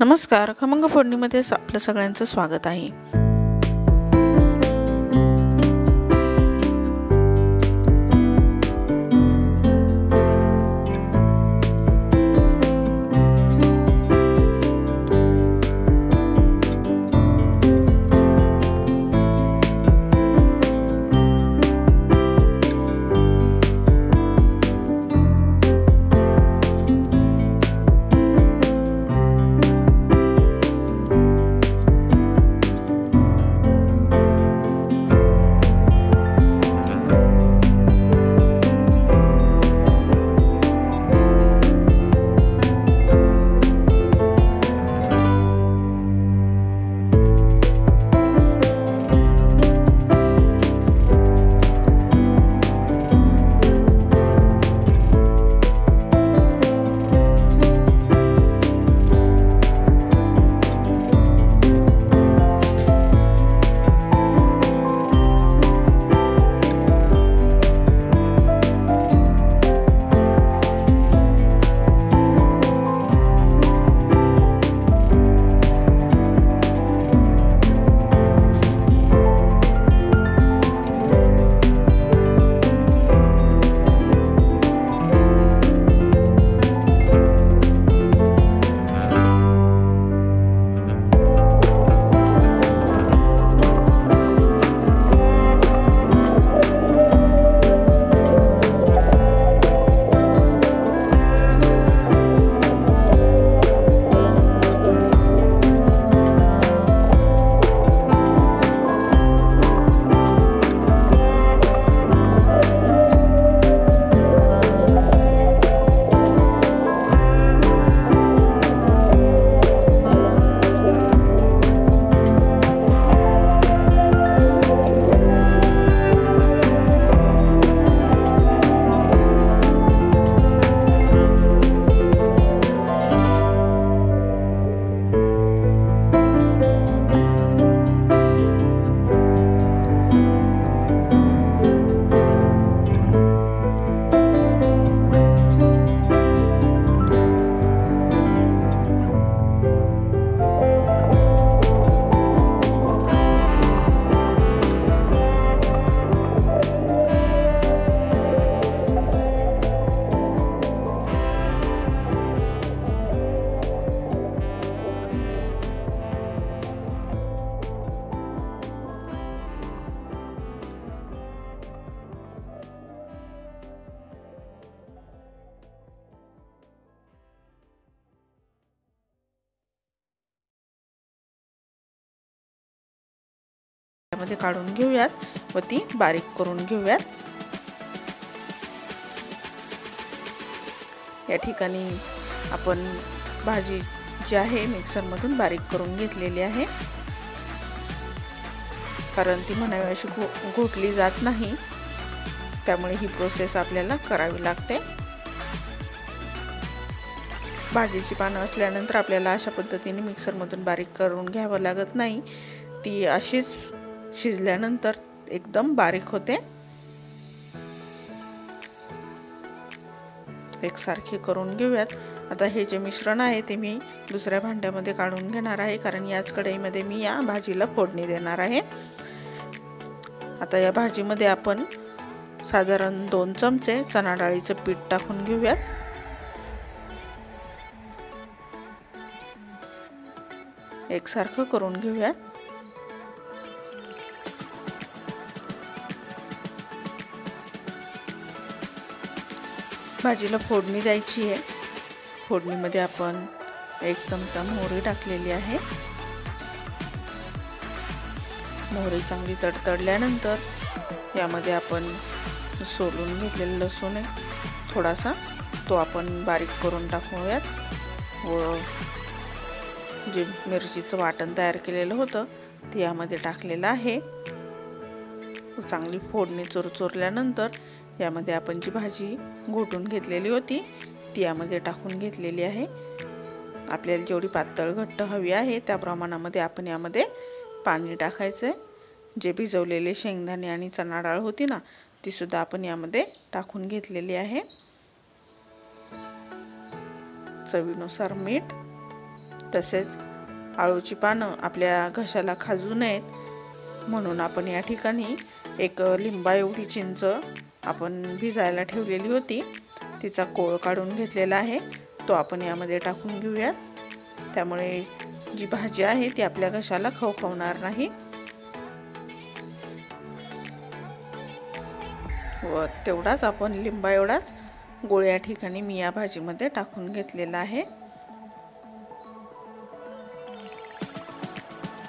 नमस्कार, खमंग फोडणीमध्ये आपलं सगळ्यांचं स्वागत आहे। मध्ये काढून घेऊयात व ती बारीक करून घेऊयात। या ठिकाणी आपण भाजी जी आहे मिक्सर मधून बारीक करून घेतलेली आहे, कारण ती म्हणावी अशी घोटली जात नाही, त्यामुळे ही प्रोसेस आपल्याला करावी लागते। भाजीची पानं असल्यानंतर आपल्याला अशा पद्धतीने मिक्सर मधून बारीक करून घ्यावं लागत नाही, ती अशीच शिजल्यानंतर एकदम बारीक होते। एकसारखी करून घेऊयात। आता हे जे मिश्रण आहे ते मी दुसऱ्या भांड्यामध्ये काढून घेणार आहे, कारण याच कढईमध्ये मी या भाजीला फोडणी देणार आहे। आता या भाजीमध्ये आपण साधारण 2 चमचे चणा डाळीचं पीठ टाकून घेऊयात। एकसारखं करून घेऊयात। भाजीला फोडणी द्यायची आहे। फोडणीमध्ये आपण 1 चमचा मोहरी टाकलेली आहे। मोहरी चांगली तडतडल्यानंतर यामध्ये आपण सोलून घेतलेला लसूण आहे थोडासा, तो आपण बारीक करून टाकूयात व जे मिरचीचं वाटण तयार केलेलं होतं ते यामध्ये टाकलेलं आहे। चांगली फोडणी चुरचुरल्यानंतर यामध्ये आपण जी भाजी घोटून घेतलेली होती ती यामध्ये टाकून घेतलेली आहे। आपल्याला जेवढी पातळ घट्ट हवी आहे त्या प्रमाणामध्ये आपण यामध्ये पाणी टाकायचे। जे भिजवलेले शेंगदाणे आणि चणा डाळ होती ना, ती सुद्धा आपण यामध्ये टाकून घेतलेली आहे। चवीनुसार मीठ तसेच आळूची पानं आपल्या घशाला खाजू नयेत म्हणून आपण या ठिकाणी एक लिंबा एवढी चिंच आपण भिजायला ठेवलेली होती, तिचा कोळ काढून घेतलेला आहे, तो आपण यामध्ये टाकून घेऊयात. त्यामुळे जी भाजी आहे ती आपल्या घशाला खवखवणार नाही. व तेवढाच आपण लिंबा एवढाच गोळ या ठिकाणी मी या भाजीमध्ये टाकून घेतलेला आहे.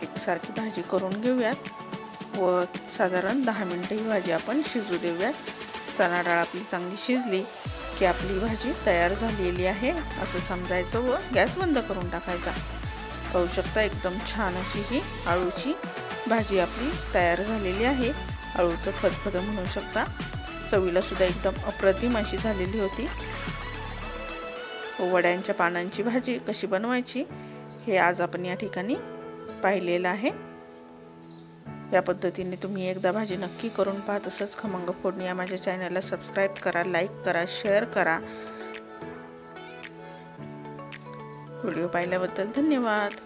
एकसारखी भाजी करून घेऊयात व साधारण 10 मिनिटे ही भाजी आपण शिजू देऊयात. चणा डाळ आपली चांगली शिजली की आपली भाजी तयार झालेली आहे असं समजायचं व गॅस बंद करून टाकायचा. पाहू शकता एकदम छान अशी ही आळूची भाजी आपली तयार झालेली आहे. आळूचं फदफद म्हणू शकता. चवीला सुद्धा एकदम अप्रतिम अशी झालेली होती. वड्यांच्या पानांची भाजी कशी बनवायची हे आज आपण या ठिकाणी पाहिलेलं आहे. या पद्धतीने तुम्ही एकदा भाजी नक्की करून पहा. तसंच खमंग फोडणी या माझ्या चॅनलला सबस्क्राईब करा, लाईक करा, शेअर करा. व्हिडिओ पाहिल्याबद्दल धन्यवाद.